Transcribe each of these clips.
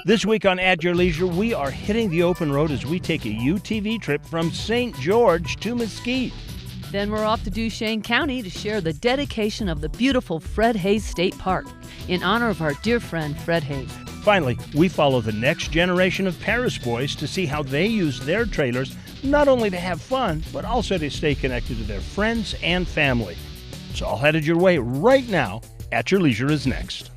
This week on At Your Leisure, we are hitting the open road as we take a UTV trip from St. George to Mesquite. Then we're off to Duchenne County to share the dedication of the beautiful Fred Hays State Park in honor of our dear friend Fred Hays. Finally, we follow the next generation of Paris boys to see how they use their trailers not only to have fun, but also to stay connected to their friends and family. It's all headed your way right now. At Your Leisure is next.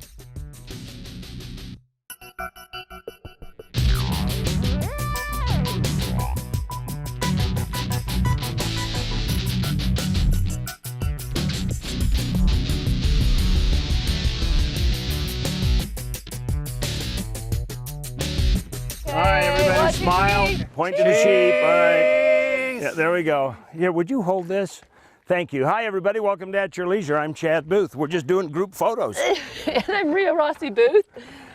All right, everybody smile, point to the sheep. All right, yeah, there we go. Here, would you hold this? Thank you. Hi, everybody. Welcome to At Your Leisure. I'm Chad Booth. We're just doing group photos. And I'm Rhea Rossi Booth.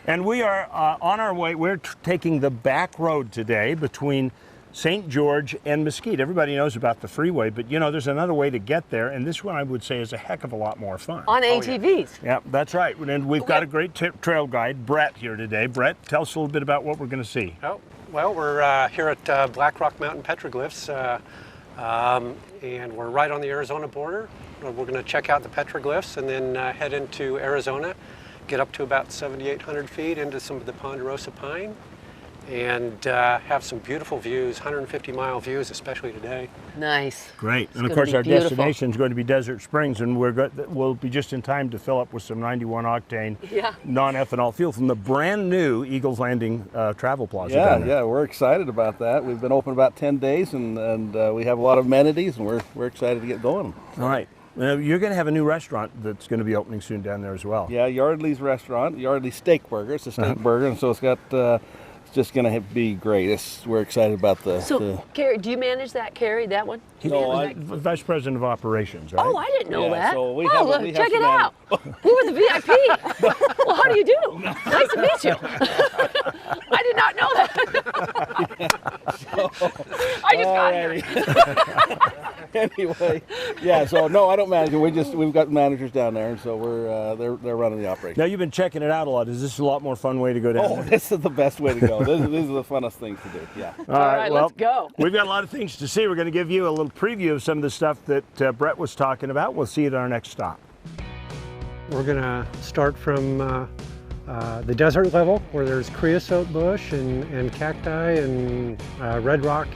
And we are on our way. We're taking the back road today between St. George and Mesquite. Everybody knows about the freeway, but you know, there's another way to get there, and this one I would say is a heck of a lot more fun. On ATVs. Yeah, that's right. And we've got a great trail guide, Brett, here today. Brett, tell us a little bit about what we're going to see. Oh, well, we're here at Black Rock Mountain Petroglyphs, and we're right on the Arizona border. We're going to check out the petroglyphs and then head into Arizona, get up to about 7,800 feet into some of the ponderosa pine, and have some beautiful views, 150-mile views, especially today. Nice. Great. It's and of course, our destination is going to be Desert Springs, and we'll be just in time to fill up with some 91 octane non-ethanol fuel from the brand new Eagles Landing travel plaza. Yeah, we're excited about that. We've been open about 10 days, and we have a lot of amenities, and we're excited to get going. All right. You're going to have a new restaurant that's going to be opening soon down there as well. Yeah, Yardley's restaurant, Yardley's Steak Burger. It's a steak burger, and so it's got. It's just going to be great. We're excited about the. So, Carrie, do you manage that, Carrie? That one? No, I'm Vice President of Operations, right? Oh, I didn't know that. So we check it out. We were the VIP. Well, how do you do? Nice to meet you. I did not know that. I just got here. Anyway, yeah. So no, I don't manage it. We've got managers down there, and so we're they're running the operation. Now you've been checking it out a lot. Is this a lot more fun way to go down? Oh, this is the best way to go. These are the funnest things to do. Yeah. All right, well, let's go. We've got a lot of things to see. We're going to give you a little preview of some of the stuff that Brett was talking about. We'll see you at our next stop. We're going to start from the desert level, where there's creosote bush and cacti and red rock.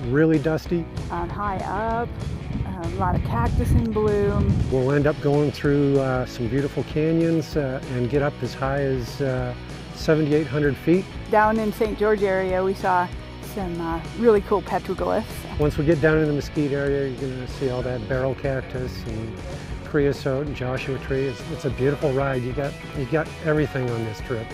Really dusty. High up, a lot of cactus in bloom. We'll end up going through some beautiful canyons and get up as high as 7,800 feet. Down in St. George area, we saw some really cool petroglyphs. Once we get down in the Mesquite area, you're going to see all that barrel cactus and creosote and Joshua tree. It's a beautiful ride. You got everything on this trip.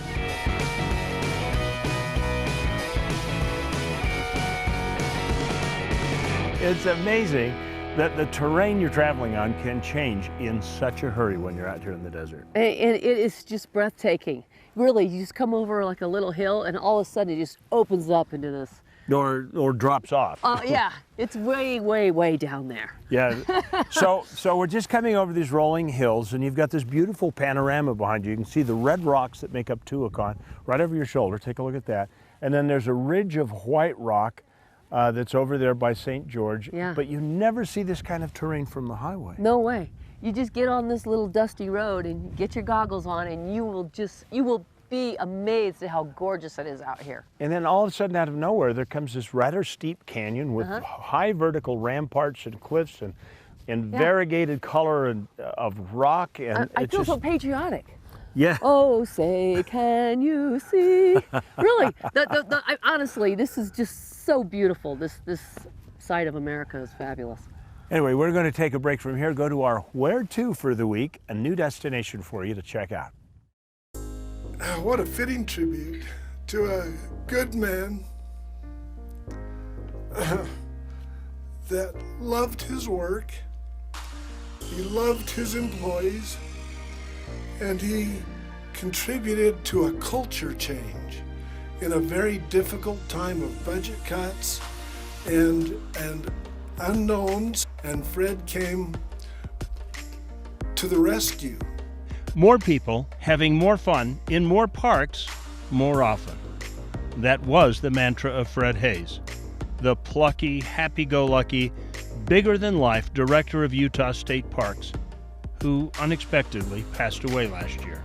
It's amazing that the terrain you're traveling on can change in such a hurry when you're out here in the desert. And it is just breathtaking. Really, you just come over like a little hill, and all of a sudden it just opens up into this. Or drops off. Yeah, it's way, way, way down there. Yeah. So we're just coming over these rolling hills, and you've got this beautiful panorama behind you. You can see the red rocks that make up Tuacahn right over your shoulder. Take a look at that. And then there's a ridge of white rock that's over there by St. George. Yeah. But you never see this kind of terrain from the highway. No way. You just get on this little dusty road and get your goggles on, and you will be amazed at how gorgeous it is out here. And then all of a sudden, out of nowhere, there comes this rather steep canyon with high vertical ramparts and cliffs and variegated color of rock. And I feel so patriotic. Yeah. Oh, say, can you see? Really, honestly, this is just so beautiful. This side of America is fabulous. Anyway, we're going to take a break from here, go to our Where To for the week, a new destination for you to check out. What a fitting tribute to a good man that loved his work, he loved his employees, and he contributed to a culture change in a very difficult time of budget cuts and unknowns, and Fred came to the rescue. More people having more fun in more parks more often. That was the mantra of Fred Hayes, the plucky, happy-go-lucky, bigger-than-life director of Utah State Parks, who unexpectedly passed away last year.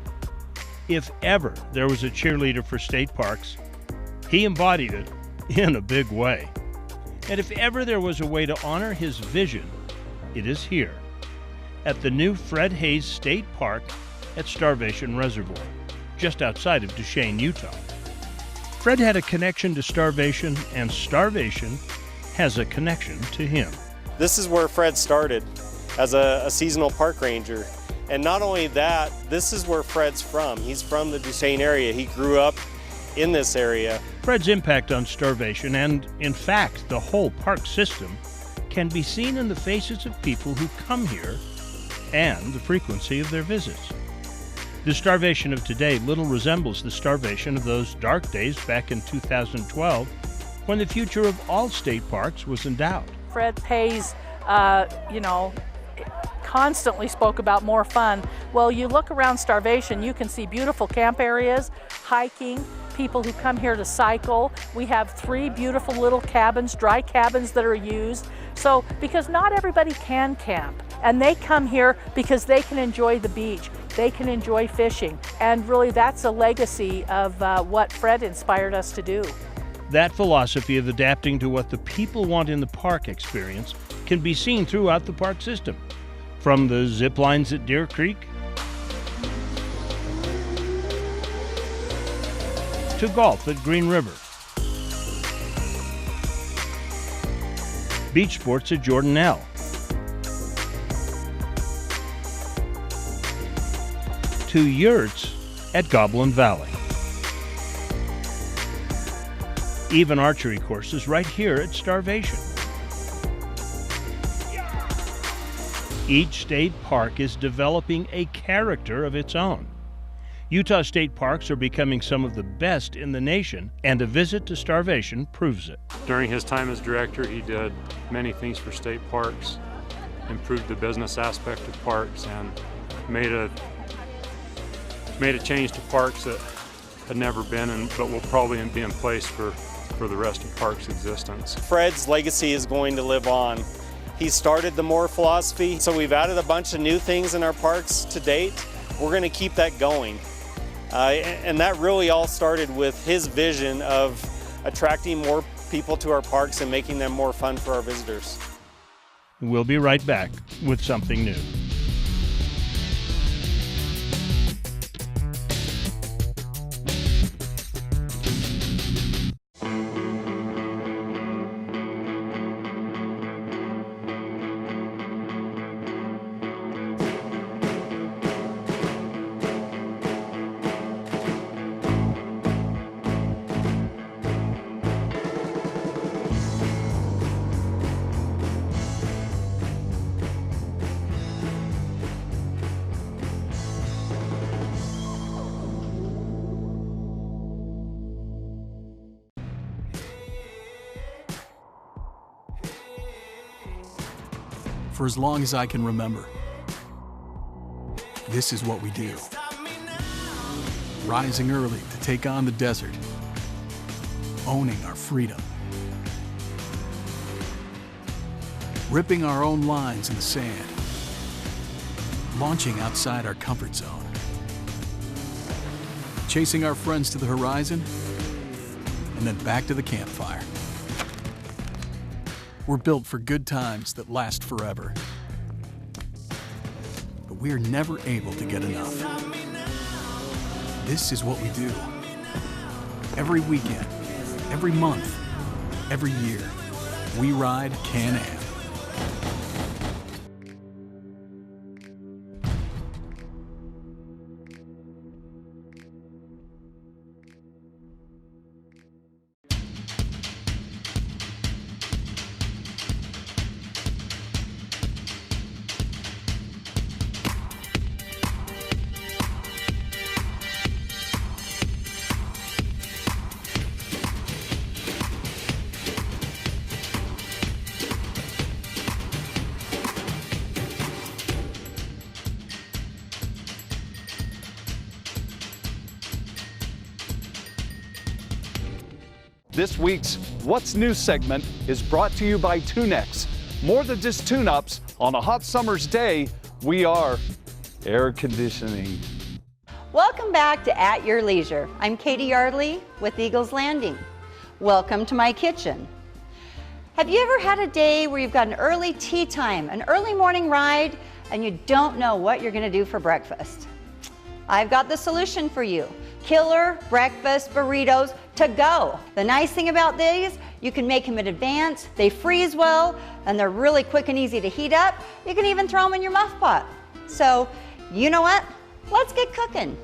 If ever there was a cheerleader for state parks, he embodied it in a big way. And if ever there was a way to honor his vision, it is here, at the new Fred Hayes State Park at Starvation Reservoir, just outside of Duchenne, Utah. Fred had a connection to starvation, and starvation has a connection to him. This is where Fred started as a seasonal park ranger. And not only that, this is where Fred's from. He's from the Duchenne area. He grew up in this area. Fred's impact on starvation, and in fact the whole park system, can be seen in the faces of people who come here and the frequency of their visits. The starvation of today little resembles the starvation of those dark days back in 2012, when the future of all state parks was in doubt. Fred Hayes, constantly spoke about more fun. Well, you look around Starvation, you can see beautiful camp areas, hiking, people who come here to cycle. We have 3 beautiful little cabins, dry cabins that are used. So, because not everybody can camp, and they come here because they can enjoy the beach, they can enjoy fishing, and really that's a legacy of what Fred inspired us to do. That philosophy of adapting to what the people want in the park experience can be seen throughout the park system, from the zip lines at Deer Creek to golf at Green River, beach sports at Jordanelle, to yurts at Goblin Valley, even archery courses right here at Starvation. Each state park is developing a character of its own. Utah state parks are becoming some of the best in the nation, and a visit to Starvation proves it. During his time as director, he did many things for state parks, improved the business aspect of parks, and made a change to parks that had never been, but will probably be in place for the rest of parks' existence. Fred's legacy is going to live on. He started the MORE philosophy, so we've added a bunch of new things in our parks to date. We're going to keep that going. And that really all started with his vision of attracting more people to our parks and making them more fun for our visitors. We'll be right back with something new. For as long as I can remember, this is what we do. Rising early to take on the desert, owning our freedom, ripping our own lines in the sand, launching outside our comfort zone, chasing our friends to the horizon, and then back to the campfire. We're built for good times that last forever. But we're never able to get enough. This is what we do. Every weekend, every month, every year, we ride Can-Am. This week's What's New segment is brought to you by Tunex. More than just tune-ups, on a hot summer's day, we are air conditioning. Welcome back to At Your Leisure. I'm Katie Yardley with Eagles Landing. Welcome to my kitchen. Have you ever had a day where you've got an early tea time, an early morning ride, and you don't know what you're going to do for breakfast? I've got the solution for you. Killer breakfast burritos to go. The nice thing about these, you can make them in advance, they freeze well, and they're really quick and easy to heat up. You can even throw them in your muff pot. So, you know what? Let's get cooking.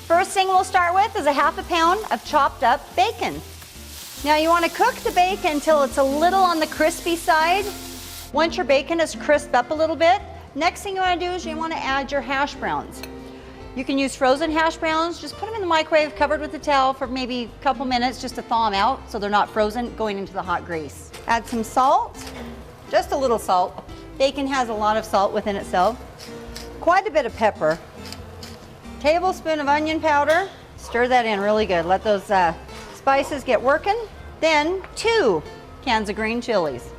First thing we'll start with is a ½ pound of chopped up bacon. Now you want to cook the bacon until it's a little on the crispy side. Once your bacon is crisped up a little bit, next thing you want to do is you want to add your hash browns. You can use frozen hash browns, just put them in the microwave covered with a towel for maybe a couple minutes just to thaw them out so they're not frozen going into the hot grease. Add some salt, just a little salt. Bacon has a lot of salt within itself. Quite a bit of pepper. Tablespoon of onion powder. Stir that in really good. Let those spices get working. Then 2 cans of green chilies.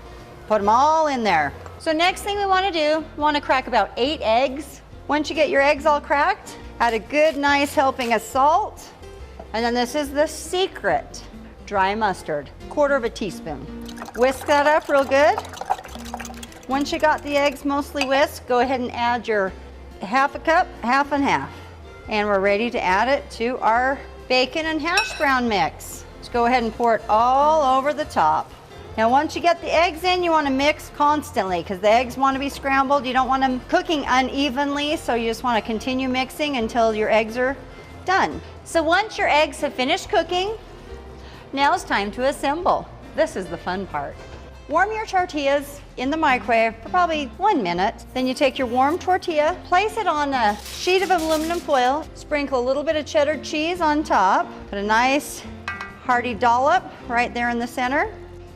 Put them all in there. So next thing we want to do, we want to crack about 8 eggs. Once you get your eggs all cracked, add a good nice helping of salt. And then this is the secret, dry mustard, 1/4 teaspoon. Whisk that up real good. Once you got the eggs mostly whisked, go ahead and add your ½ cup, half and half. And we're ready to add it to our bacon and hash brown mix. Just go ahead and pour it all over the top. Now once you get the eggs in, you want to mix constantly because the eggs want to be scrambled. You don't want them cooking unevenly, so you just want to continue mixing until your eggs are done. So once your eggs have finished cooking, now it's time to assemble. This is the fun part. Warm your tortillas in the microwave for probably 1 minute. Then you take your warm tortilla, place it on a sheet of aluminum foil, sprinkle a little bit of cheddar cheese on top, put a nice hearty dollop right there in the center.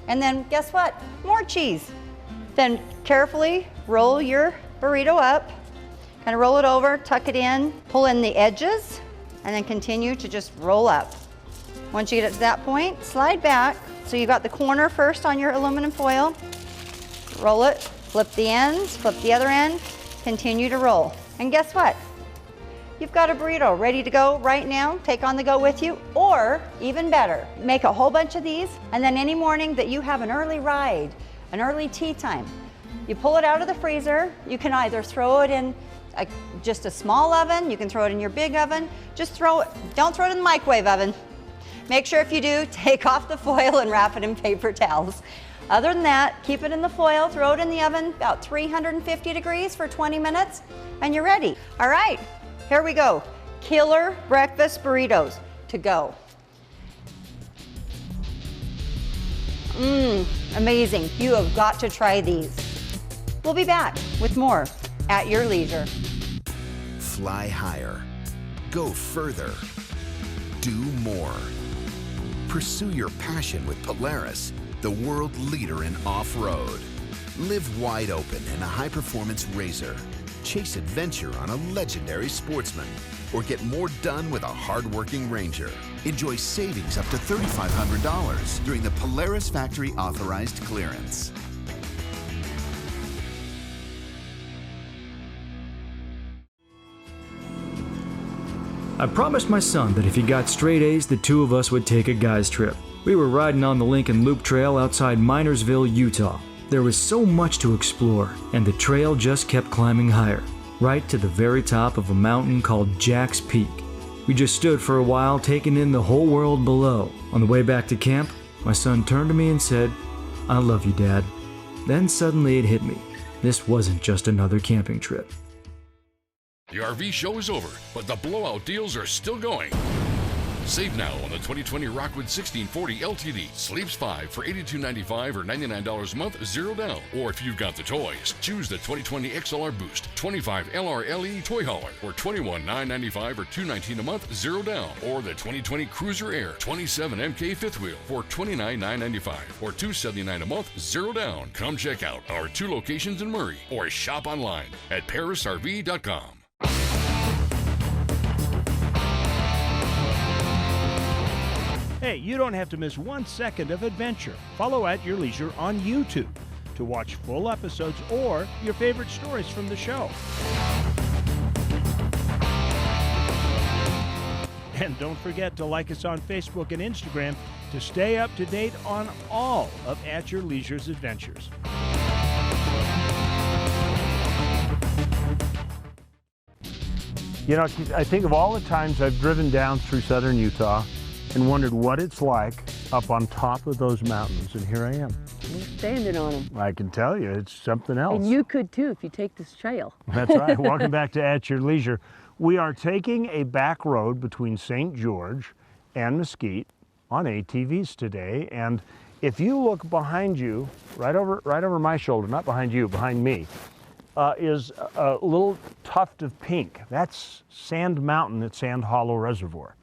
And then guess what? More cheese. Then carefully roll your burrito up, kind of roll it over, tuck it in, pull in the edges, and then continue to just roll up. Once you get it to that point, slide back. So you got the corner first on your aluminum foil, roll it, flip the ends, flip the other end, continue to roll. And guess what? You've got a burrito ready to go right now, take on the go with you, or even better, make a whole bunch of these, and then any morning that you have an early ride, an early tea time, you pull it out of the freezer. You can either throw it in just a small oven, you can throw it in your big oven, just throw it, don't throw it in the microwave oven. Make sure if you do, take off the foil and wrap it in paper towels. Other than that, keep it in the foil, throw it in the oven, about 350 degrees for 20 minutes, and you're ready. All right. Here we go. Killer breakfast burritos to go. Amazing. You have got to try these. We'll be back with more At Your Leisure. Fly higher. Go further. Do more. Pursue your passion with Polaris, the world leader in off-road. Live wide open in a high-performance RZR. Chase adventure on a legendary Sportsman, or get more done with a hard-working Ranger. Enjoy savings up to $3,500 during the Polaris Factory Authorized Clearance. I promised my son that if he got straight A's, the 2 of us would take a guys trip. We were riding on the Lincoln Loop Trail outside Minersville, Utah. There was so much to explore, and the trail just kept climbing higher, right to the very top of a mountain called Jack's Peak. We just stood for a while, taking in the whole world below. On the way back to camp, my son turned to me and said, "I love you, Dad." Then suddenly it hit me. This wasn't just another camping trip. The RV show is over, but the blowout deals are still going. Save now on the 2020 Rockwood 1640 LTD. Sleeps 5 for $82.95 or $99 a month, 0 down. Or if you've got the toys, choose the 2020 XLR Boost, 25 LR LE Toy Hauler for $21,995 or $219 a month, 0 down. Or the 2020 Cruiser Air 27 MK fifth wheel for $29,995 or $279 a month, 0 down. Come check out our 2 locations in Murray or shop online at parisrv.com. Hey, you don't have to miss 1 second of adventure. Follow At Your Leisure on YouTube to watch full episodes or your favorite stories from the show. And don't forget to like us on Facebook and Instagram to stay up to date on all of At Your Leisure's adventures. You know, I think of all the times I've driven down through southern Utah and wondered what it's like up on top of those mountains, and here I am. We're standing on them. I can tell you, it's something else. And you could too if you take this trail. That's right. Welcome back to At Your Leisure. We are taking a back road between St. George and Mesquite on ATVs today, and if you look behind you, right over my shoulder, not behind you, behind me, is a little tuft of pink. That's Sand Mountain at Sand Hollow Reservoir,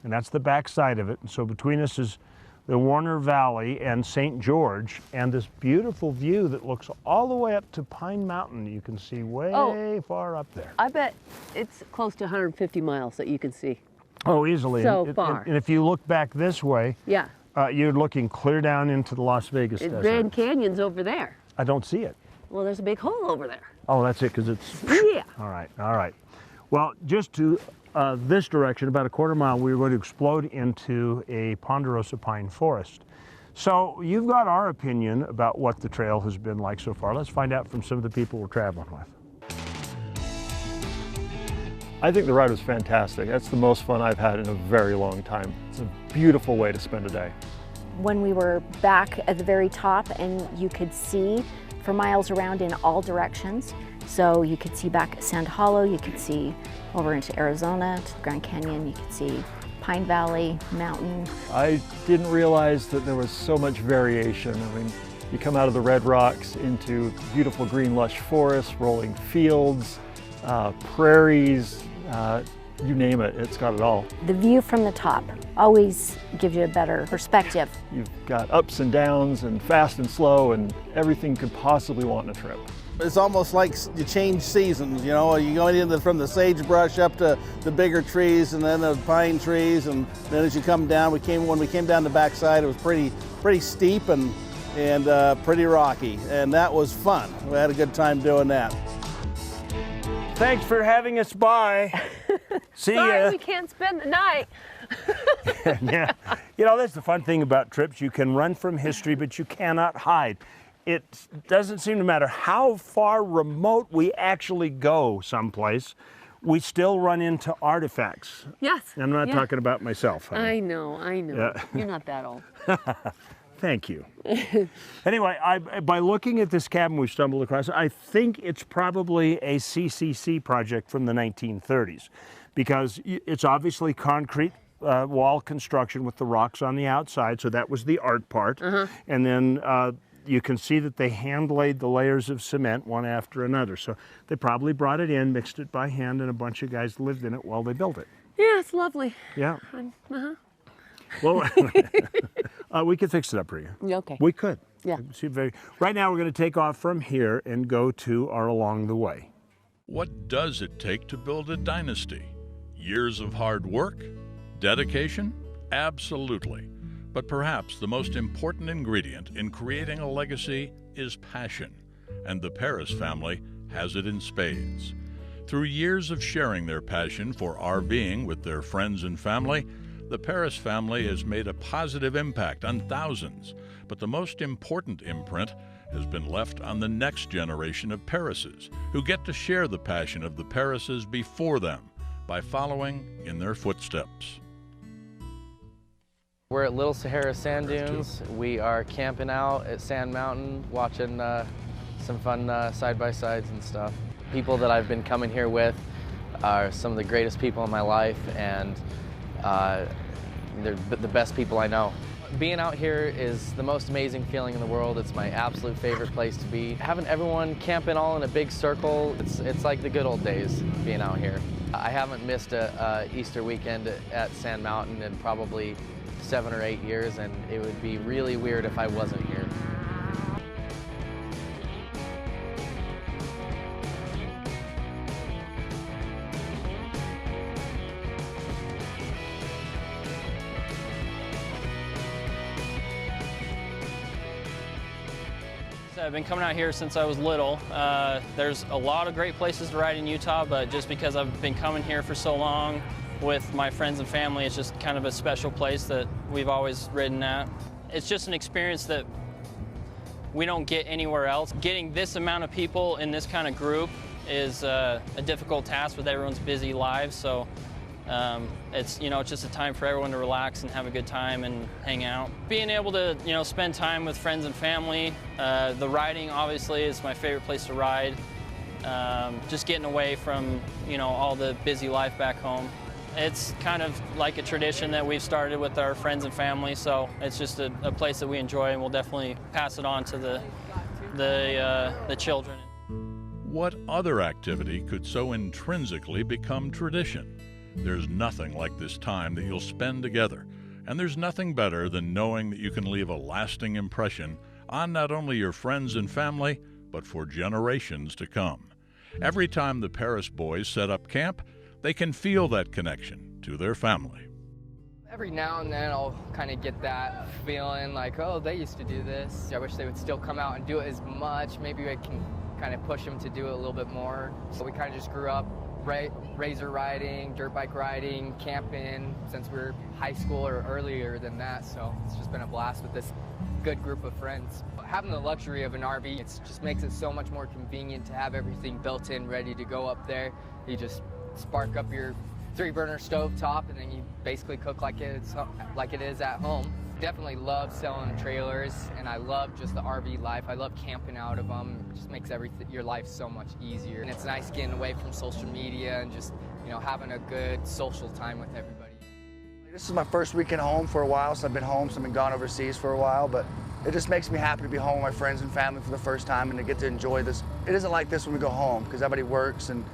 and that's the back side of it. And so between us is the Warner Valley and St. George, and this beautiful view that looks all the way up to Pine Mountain. You can see way far up there. I bet it's close to 150 miles that you can see. Oh, easily. So far. And if you look back this way, yeah, you're looking clear down into the Las Vegas desert. Grand Canyon's over there. I don't see it. Well, there's a big hole over there. Oh, that's it, because it's... Yeah. All right, all right. Well, just to this direction, about a quarter mile, we were going to explode into a ponderosa pine forest. So you've got our opinion about what the trail has been like so far. Let's find out from some of the people we're traveling with. I think the ride was fantastic. That's the most fun I've had in a very long time. It's a beautiful way to spend a day. When we were back at the very top and you could see for miles around in all directions. So you could see back at Sand Hollow, you could see over into Arizona, to the Grand Canyon, you could see Pine Valley, Mountain. I didn't realize that there was so much variation. I mean, you come out of the red rocks into beautiful green lush forests, rolling fields, prairies, you name it, it's got it all. The view from the top always gives you a better perspective. You've got ups and downs and fast and slow and everything you could possibly want in a trip. It's almost like you change seasons, you know, you're going in from the sagebrush up to the bigger trees and then the pine trees, and then as you come down, when we came down the backside, it was pretty steep and pretty rocky, and that was fun. We had a good time doing that. Thanks for having us by. See ya. Sorry, we can't spend the night. Yeah, you know, that's the fun thing about trips. You can run from history, but you cannot hide. It doesn't seem to matter how far remote we actually go someplace, we still run into artifacts. Yes. I'm not talking about myself. Honey. I know. Yeah. You're not that old. Thank you. Anyway, by looking at this cabin we stumbled across, I think it's probably a CCC project from the 1930s, because it's obviously concrete wall construction with the rocks on the outside, so that was the art part. And then you can see that they hand laid the layers of cement one after another. So they probably brought it in, mixed it by hand, and a bunch of guys lived in it while they built it. Yeah, it's lovely. Yeah. Well, we could fix it up for you. Okay. We could. Yeah. Right now, we're going to take off from here and go to our Along the Way. What does it take to build a dynasty? Years of hard work? Dedication? Absolutely. But perhaps the most important ingredient in creating a legacy is passion, and the Paris family has it in spades. Through years of sharing their passion for RVing with their friends and family, the Paris family has made a positive impact on thousands, but the most important imprint has been left on the next generation of Parises, who get to share the passion of the Parises before them by following in their footsteps. We're at Little Sahara Sand Dunes. We are camping out at Sand Mountain, watching some fun side-by-sides and stuff. People that I've been coming here with are some of the greatest people in my life, and they're the best people I know. Being out here is the most amazing feeling in the world. It's my absolute favorite place to be. Having everyone camping all in a big circle, it's like the good old days being out here. I haven't missed a Easter weekend at Sand Mountain in probably 7 or 8 years, and it would be really weird if I wasn't here. I've been coming out here since I was little. There's a lot of great places to ride in Utah, but just because I've been coming here for so long with my friends and family, it's just kind of a special place that we've always ridden at. It's just an experience that we don't get anywhere else. Getting this amount of people in this kind of group is a difficult task with everyone's busy lives, so it's just a time for everyone to relax and have a good time and hang out. Being able to spend time with friends and family. The riding obviously is my favorite place to ride. Just getting away from all the busy life back home. It's kind of like a tradition that we've started with our friends and family, so it's just a place that we enjoy, and we'll definitely pass it on to the children. What other activity could so intrinsically become tradition? There's nothing like this time that you'll spend together, and there's nothing better than knowing that you can leave a lasting impression on not only your friends and family, but for generations to come. Every time the Paris boys set up camp, they can feel that connection to their family. Every now and then I'll kind of get that feeling like, oh, they used to do this. I wish they would still come out and do it as much. Maybe I can kind of push them to do it a little bit more. So we kind of just grew up razor riding, dirt bike riding, camping since we were high school or earlier than that. So it's just been a blast with this good group of friends. Having the luxury of an RV, it just makes it so much more convenient to have everything built in, ready to go up there. You just spark up your 3-burner stove top, and then you basically cook like it is at home. Definitely love selling trailers, and I love just the RV life. I love camping out of them. It just makes your life so much easier. And it's nice getting away from social media and just having a good social time with everybody. This is my first weekend home for a while, so I've been home, so I've been gone overseas for a while, but it just makes me happy to be home with my friends and family for the first time and to get to enjoy this. It isn't like this when we go home, because everybody works and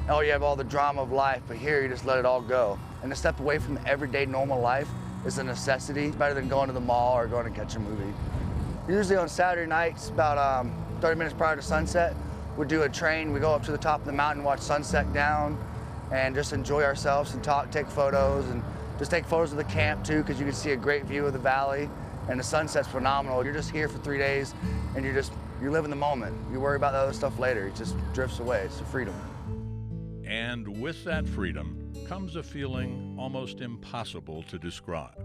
you have all the drama of life, but here you just let it all go. And to step away from the everyday normal life is a necessity. It's better than going to the mall or going to catch a movie. Usually on Saturday nights, about 30 minutes prior to sunset, we do a train. We go up to the top of the mountain, watch sunset down, and just enjoy ourselves and talk, take photos, and just take photos of the camp too, because you can see a great view of the valley, and the sunset's phenomenal. You're just here for 3 days, and you live in the moment. You worry about the other stuff later. It just drifts away. It's a freedom. And with that freedom comes a feeling almost impossible to describe,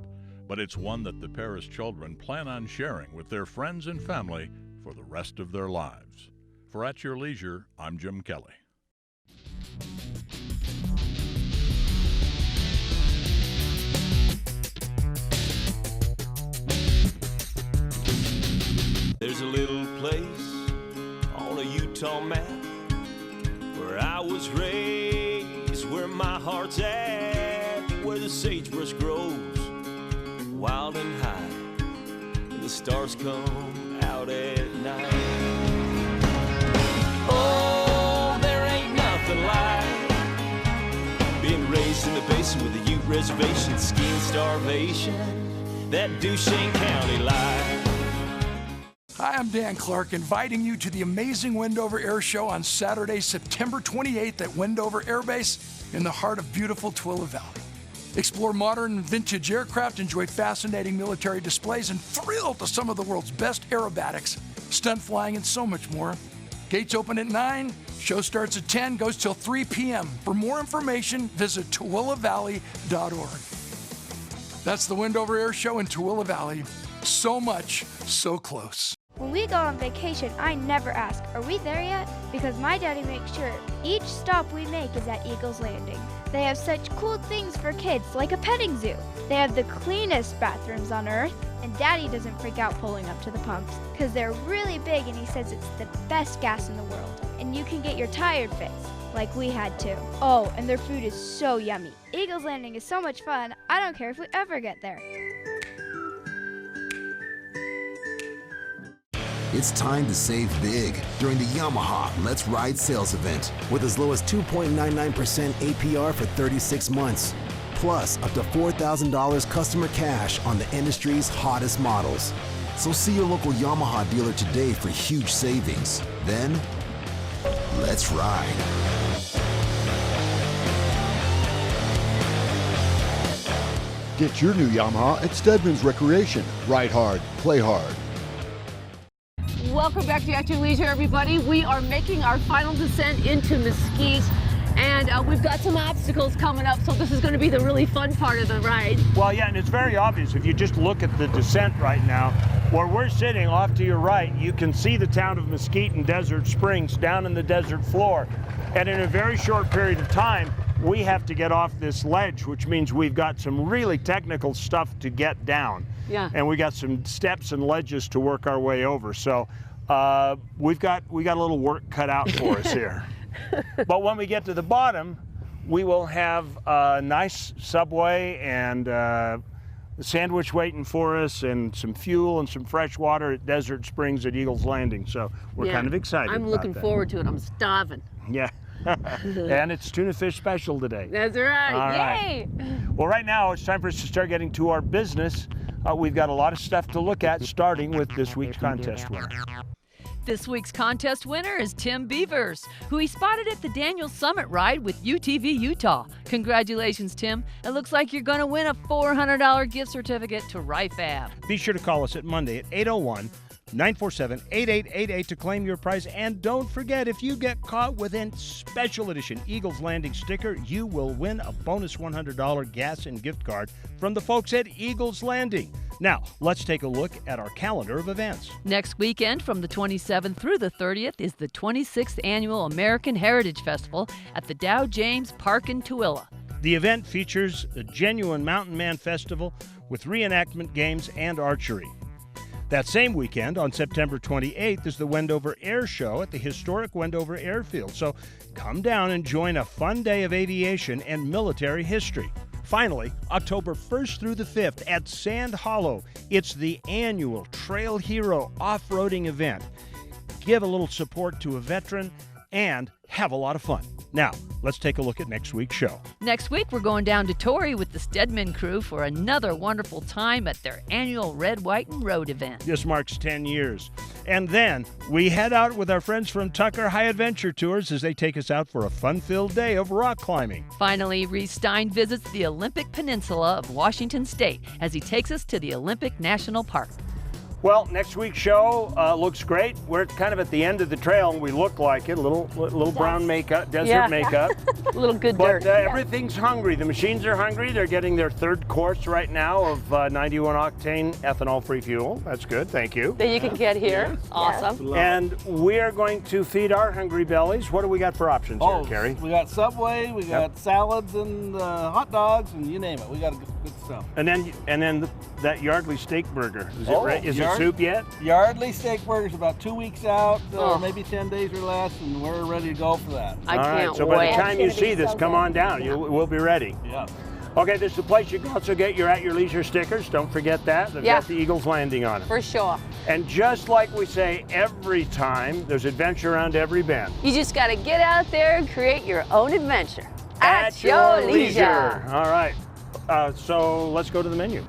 but it's one that the Paris children plan on sharing with their friends and family for the rest of their lives. For At Your Leisure, I'm Jim Kelly. There's a little place on a Utah map where I was raised, where my heart's at, where the sagebrush grows wild and high, and the stars come out at night. Oh, there ain't nothing like being raised in the basin with a Ute reservation, skiing starvation, that Duchenne County life. Hi, I'm Dan Clark, inviting you to the amazing Wendover Air Show on Saturday, September 28th at Wendover Air Base in the heart of beautiful Tooele Valley. Explore modern and vintage aircraft, enjoy fascinating military displays, and thrill to some of the world's best aerobatics, stunt flying, and so much more. Gates open at 9, show starts at 10, goes till 3 p.m. For more information, visit TooeleValley.org. That's the Wendover Air Show in Tooele Valley. So much, so close. When we go on vacation, I never ask, are we there yet? Because my daddy makes sure each stop we make is at Eagles Landing. They have such cool things for kids, like a petting zoo. They have the cleanest bathrooms on earth, and Daddy doesn't freak out pulling up to the pumps, because they're really big and he says it's the best gas in the world. And you can get your tire fixed, like we had to. Oh, and their food is so yummy. Eagles Landing is so much fun, I don't care if we ever get there. It's time to save big during the Yamaha Let's Ride sales event with as low as 2.99% APR for 36 months, plus up to $4,000 customer cash on the industry's hottest models. So see your local Yamaha dealer today for huge savings. Then, let's ride. Get your new Yamaha at Stedman's Recreation. Ride hard, play hard. Welcome back to At Your Leisure, everybody. We are making our final descent into Mesquite, and we've got some obstacles coming up, so this is going to be the really fun part of the ride. Well, yeah, and it's very obvious if you just look at the descent right now. Where we're sitting off to your right, you can see the town of Mesquite and Desert Springs down in the desert floor. And in a very short period of time, we have to get off this ledge, which means we've got some really technical stuff to get down. Yeah. And we got some steps and ledges to work our way over. So we got a little work cut out for us here. But when we get to the bottom, we will have a nice subway and a sandwich waiting for us, and some fuel and some fresh water at Desert Springs at Eagles Landing. So we're kind of excited. I'm looking forward to it. I'm starving. Yeah. And it's tuna fish special today. That's right. All Yay! right. Well, right now it's time for us to start getting to our business. We've got a lot of stuff to look at, starting with this week's contest winner. This week's contest winner is Tim Beavers, who he spotted at the Daniel Summit ride with UTV Utah. Congratulations, Tim. It looks like you're going to win a $400 gift certificate to RIFAB. Be sure to call us at Monday at 801-947-8888 to claim your prize. And don't forget, if you get caught with a special edition Eagles Landing sticker, you will win a bonus $100 gas and gift card from the folks at Eagles Landing. Now, let's take a look at our calendar of events. Next weekend, from the 27th through the 30th, is the 26th Annual American Heritage Festival at the Dow James Park in Tooele. The event features a genuine Mountain Man Festival with reenactment games and archery. That same weekend, on September 28th, is the Wendover Air Show at the historic Wendover Airfield. So come down and join a fun day of aviation and military history. Finally, October 1st through the 5th at Sand Hollow, it's the annual Trail Hero off-roading event. Give a little support to a veteran and have a lot of fun. Now, let's take a look at next week's show. Next week, we're going down to Torrey with the Stedman crew for another wonderful time at their annual Red, White, and Road event. This marks 10 years. And then we head out with our friends from Tucker High Adventure Tours as they take us out for a fun-filled day of rock climbing. Finally, Reese Stein visits the Olympic Peninsula of Washington State as he takes us to the Olympic National Park. Well, next week's show looks great. We're kind of at the end of the trail, and we look like it. A little brown makeup, desert makeup. A little good but, dirt. Everything's hungry. The machines are hungry. They're getting their third course right now of 91 octane ethanol-free fuel. That's good. Thank you. That you can get here. Awesome. And we are going to feed our hungry bellies. What do we got for options here, Carrie? We got Subway, we got salads and hot dogs, and you name it. We got good stuff. And then that Yardley steak burger. Is it right? Is it soup yet? Yardley steak burger's about 2 weeks out, maybe 10 days or less, and we're ready to go for that. I can't so wait. by the time you see this, come on down. We'll be ready. Yeah. Okay, this is the place you can also get your At Your Leisure stickers. Don't forget that. They've got the Eagles Landing on it. For sure. And just like we say every time, there's adventure around every bend. You just got to get out there and create your own adventure. At your leisure. All right. So let's go to the menu.